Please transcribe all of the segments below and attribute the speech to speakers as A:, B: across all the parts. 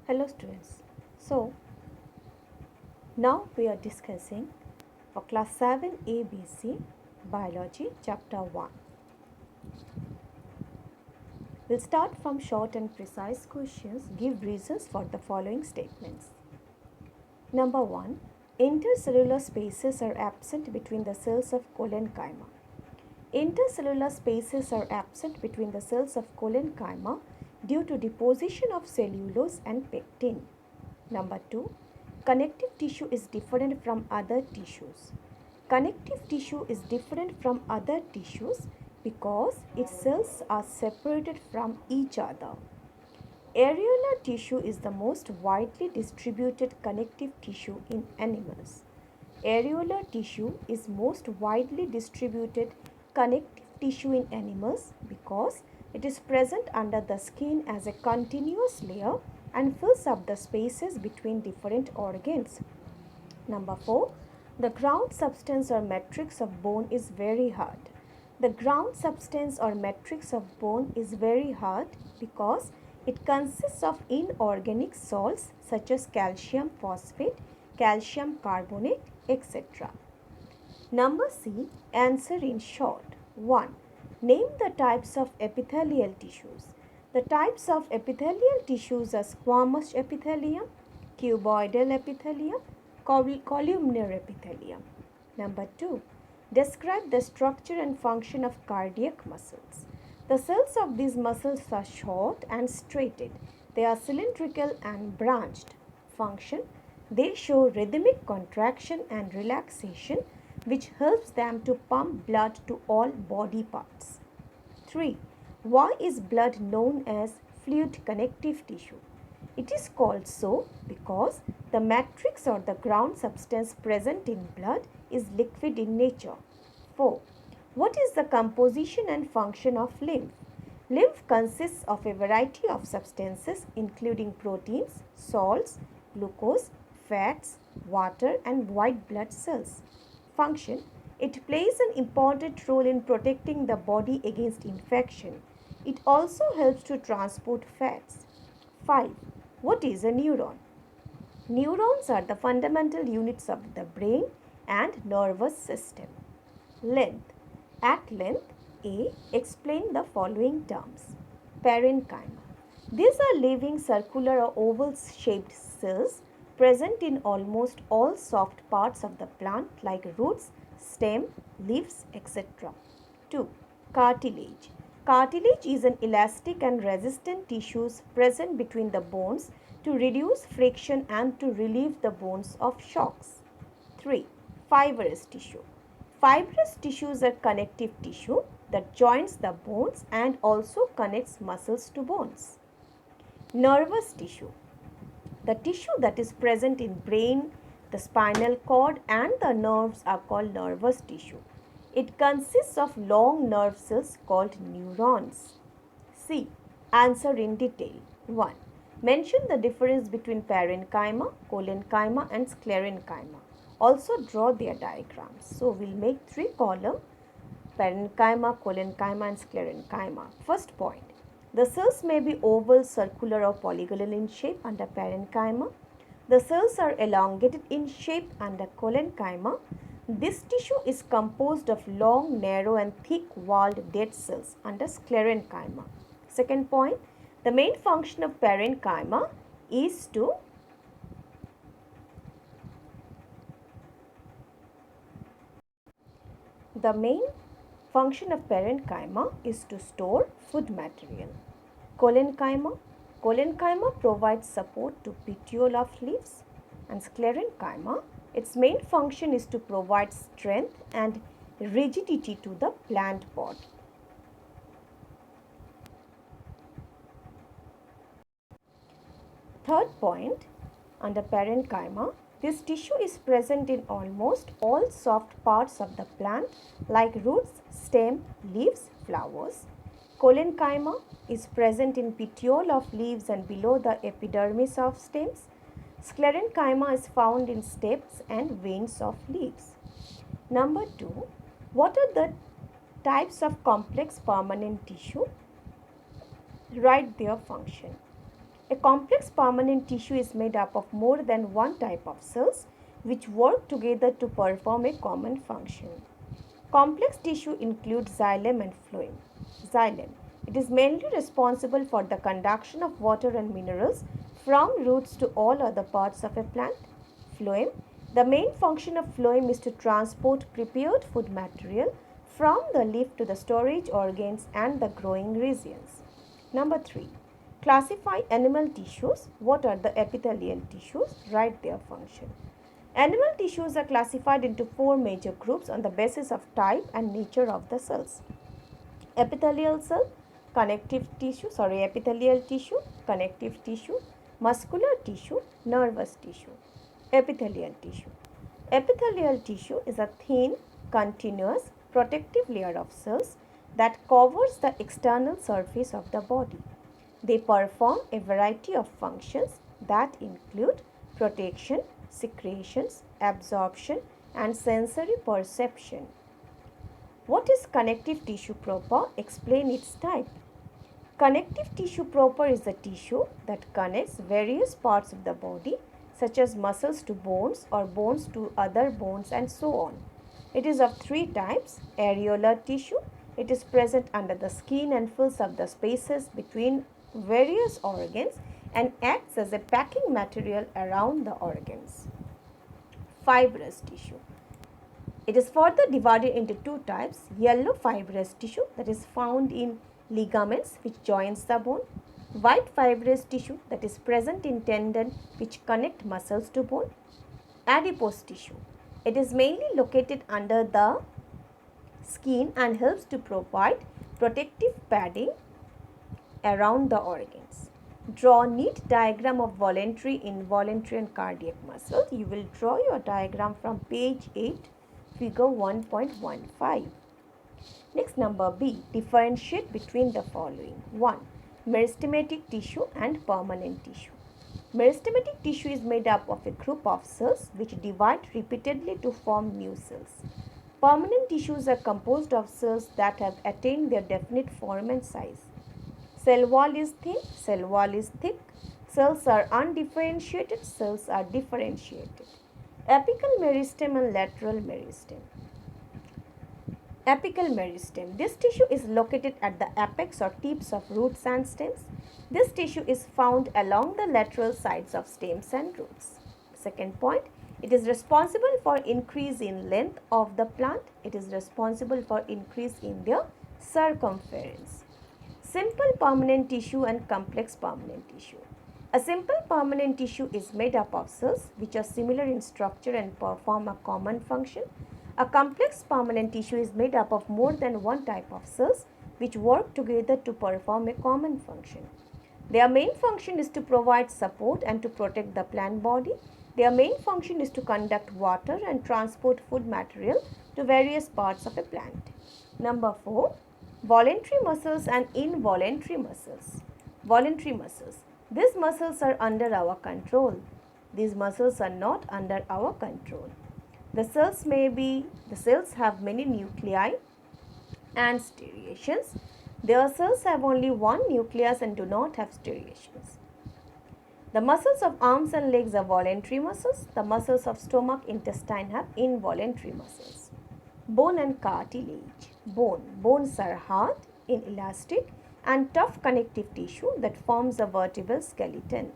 A: Hello students. So now we are discussing for class 7 ABC biology chapter 1. We'll start from short and precise questions. Give reasons for the following statements. Number 1. Intercellular spaces are absent between the cells of collenchyma. Intercellular spaces are absent between the cells of collenchyma due to deposition of cellulose and pectin. Number 2. Connective tissue is different from other tissues. Connective tissue is different from other tissues because its cells are separated from each other. Areolar tissue is the most widely distributed connective tissue in animals. Areolar tissue is most widely distributed connective tissue in animals because it is present under the skin as a continuous layer and fills up the spaces between different organs. Number 4. The ground substance or matrix of bone is very hard. The ground substance or matrix of bone is very hard because it consists of inorganic salts such as calcium phosphate, calcium carbonate, etc. Number C. Answer in short. 1. Name the types of epithelial tissues. The types of epithelial tissues are squamous epithelium, cuboidal epithelium, columnar epithelium. Number 2. Describe the structure and function of cardiac muscles. The cells of these muscles are short and straighted. They are cylindrical and branched. Function. They show rhythmic contraction and relaxation which helps them to pump blood to all body parts. 3. Why is blood known as fluid connective tissue? It is called so because the matrix or the ground substance present in blood is liquid in nature. 4. What is the composition and function of lymph? Lymph consists of a variety of substances including proteins, salts, glucose, fats, water and white blood cells. Function. It plays an important role in protecting the body against infection. It also helps to transport fats. 5. What is a neuron? Neurons are the fundamental units of the brain and nervous system. Length. At length, A. Explain the following terms. Parenchyma. These are living circular or oval shaped cells present in almost all soft parts of the plant like roots, stem, leaves, etc. 2. Cartilage. Cartilage is an elastic and resistant tissues present between the bones to reduce friction and to relieve the bones of shocks. 3. Fibrous tissue. Fibrous tissues are connective tissue that joins the bones and also connects muscles to bones. Nervous tissue. The tissue that is present in brain, the spinal cord and the nerves are called nervous tissue. It consists of long nerve cells called neurons. C. Answer in detail. 1. Mention the difference between parenchyma, collenchyma and sclerenchyma. Also draw their diagrams. So, we will make 3 columns: parenchyma, collenchyma and sclerenchyma. First point. The cells may be oval, circular or polygonal in shape under parenchyma. The cells are elongated in shape under collenchyma. This tissue is composed of long, narrow and thick-walled dead cells under sclerenchyma. Second point, the main function of parenchyma is to store food material. Collenchyma provides support to petiole of leaves, and sclerenchyma, its main function is to provide strength and rigidity to the plant pod. Third point, under parenchyma, this tissue is present in almost all soft parts of the plant like roots, stem, leaves, flowers. Collenchyma is present in petiole of leaves and below the epidermis of stems. Sclerenchyma is found in steps and veins of leaves. Number 2. What are the types of complex permanent tissue? Write their function. A complex permanent tissue is made up of more than one type of cells which work together to perform a common function. Complex tissue includes xylem and phloem. Xylem. It is mainly responsible for the conduction of water and minerals from roots to all other parts of a plant. Phloem. The main function of phloem is to transport prepared food material from the leaf to the storage organs and the growing regions. Number 3. Classify animal tissues. What are the epithelial tissues? Write their function. Animal tissues are classified into four major groups on the basis of type and nature of the cells. Epithelial cell, epithelial tissue, connective tissue, muscular tissue, nervous tissue. Epithelial tissue. Epithelial tissue is a thin, continuous, protective layer of cells that covers the external surface of the body. They perform a variety of functions that include protection, secretions, absorption, and sensory perception. What is connective tissue proper? Explain its type. Connective tissue proper is the tissue that connects various parts of the body, such as muscles to bones or bones to other bones and so on. It is of three types. Areolar tissue. It is present under the skin and fills up the spaces between various organs and acts as a packing material around the organs. Fibrous tissue. It is further divided into two types. Yellow fibrous tissue that is found in ligaments which joins the bone. White fibrous tissue that is present in tendon which connect muscles to bone. Adipose tissue. It is mainly located under the skin and helps to provide protective padding around the organs. Draw neat diagram of voluntary, involuntary and cardiac muscles. You will draw your diagram from page 8, figure 1.15. Next, number B. Differentiate between the following. 1. Meristematic tissue and permanent tissue. Meristematic tissue is made up of a group of cells which divide repeatedly to form new cells. Permanent tissues are composed of cells that have attained their definite form and size. Cell wall is thin, cell wall is thick. Cells are undifferentiated, cells are differentiated. Apical meristem and lateral meristem. Apical meristem. This tissue is located at the apex or tips of roots and stems. This tissue is found along the lateral sides of stems and roots. Second point, it is responsible for increase in length of the plant. It is responsible for increase in their circumference. Simple permanent tissue and complex permanent tissue. A simple permanent tissue is made up of cells which are similar in structure and perform a common function. A complex permanent tissue is made up of more than one type of cells which work together to perform a common function. Their main function is to provide support and to protect the plant body. Their main function is to conduct water and transport food material to various parts of a plant. Number 4. Voluntary muscles and involuntary muscles. Voluntary muscles. These muscles are under our control. These muscles are not under our control. The cells have many nuclei and striations. Their cells have only one nucleus and do not have striations. The muscles of arms and legs are voluntary muscles. The muscles of stomach, intestine have involuntary muscles. Bone and cartilage. Bones are hard, inelastic and tough connective tissue that forms a vertebral skeleton.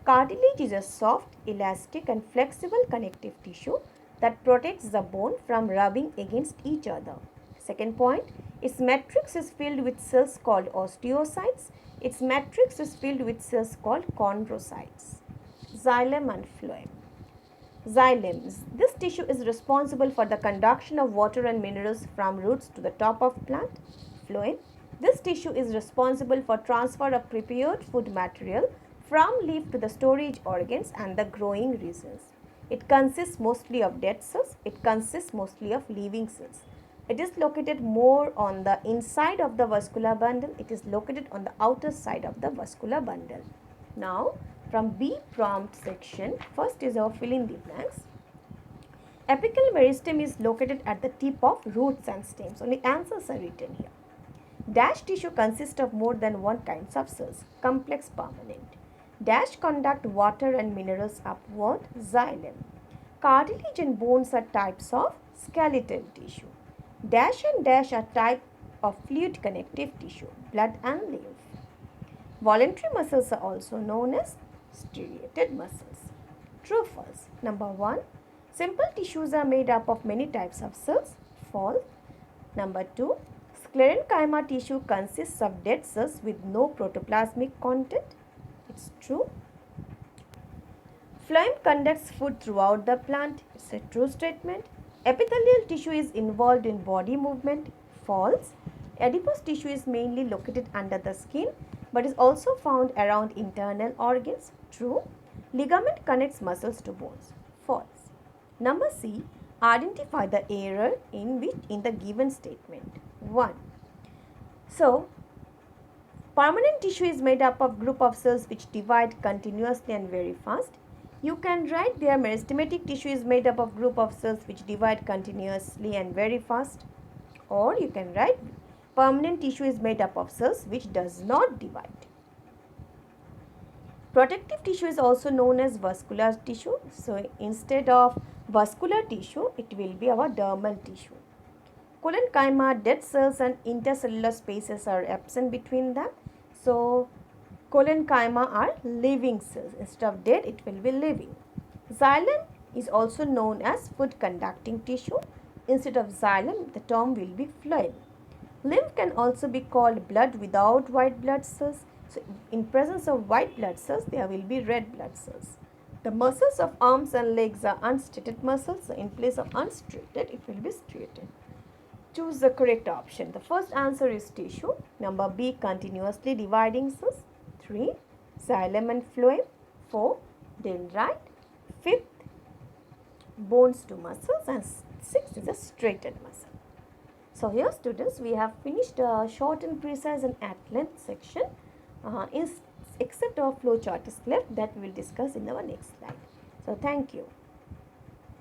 A: Cartilage is a soft, elastic and flexible connective tissue that protects the bone from rubbing against each other. Second point, its matrix is filled with cells called osteocytes. Its matrix is filled with cells called chondrocytes. Xylem and phloem. Xylem. This tissue is responsible for the conduction of water and minerals from roots to the top of plant. Phloem. This tissue is responsible for transfer of prepared food material from leaf to the storage organs and the growing regions. It consists mostly of dead cells. It consists mostly of living cells. It is located more on the inside of the vascular bundle. It is located on the outer side of the vascular bundle. Now, from B prompt section, first is our fill in the blanks. Apical meristem is located at the tip of roots and stems. Only answers are written here. Dash tissue consists of more than one kinds of cells. Complex permanent. Dash conduct water and minerals upward, xylem. Cartilage and bones are types of skeletal tissue. Dash and dash are type of fluid connective tissue, blood and lymph. Voluntary muscles are also known as striated muscles. True, false. Number 1. Simple tissues are made up of many types of cells. False. Number 2. Sclerenchyma tissue consists of dead cells with no protoplasmic content. It's true. Phloem conducts food throughout the plant. It's a true statement. Epithelial tissue is involved in body movement. False. Adipose tissue is mainly located under the skin but is also found around internal organs. True. Ligament connects muscles to bones. False. Number C. Identify the error in the given statement. 1. So, permanent tissue is made up of group of cells which divide continuously and very fast. You can write there meristematic tissue is made up of group of cells which divide continuously and very fast. Or you can write permanent tissue is made up of cells which does not divide. Protective tissue is also known as vascular tissue. So instead of vascular tissue, it will be our dermal tissue. Collenchyma, dead cells and intercellular spaces are absent between them. So collenchyma are living cells. Instead of dead, it will be living. Xylem is also known as food conducting tissue. Instead of xylem, the term will be phloem. Lymph can also be called blood without white blood cells. So, in presence of white blood cells, there will be red blood cells. The muscles of arms and legs are unstriated muscles. So, in place of unstriated, it will be striated. Choose the correct option. The first answer is tissue. Number B, continuously dividing cells. 3. Xylem and phloem. 4. Dendrite. 5th, bones to muscles. And 6th is a striated muscle. So here students, we have finished short and precise and at length section. Except our flow chart is left, that we will discuss in our next slide. So thank you.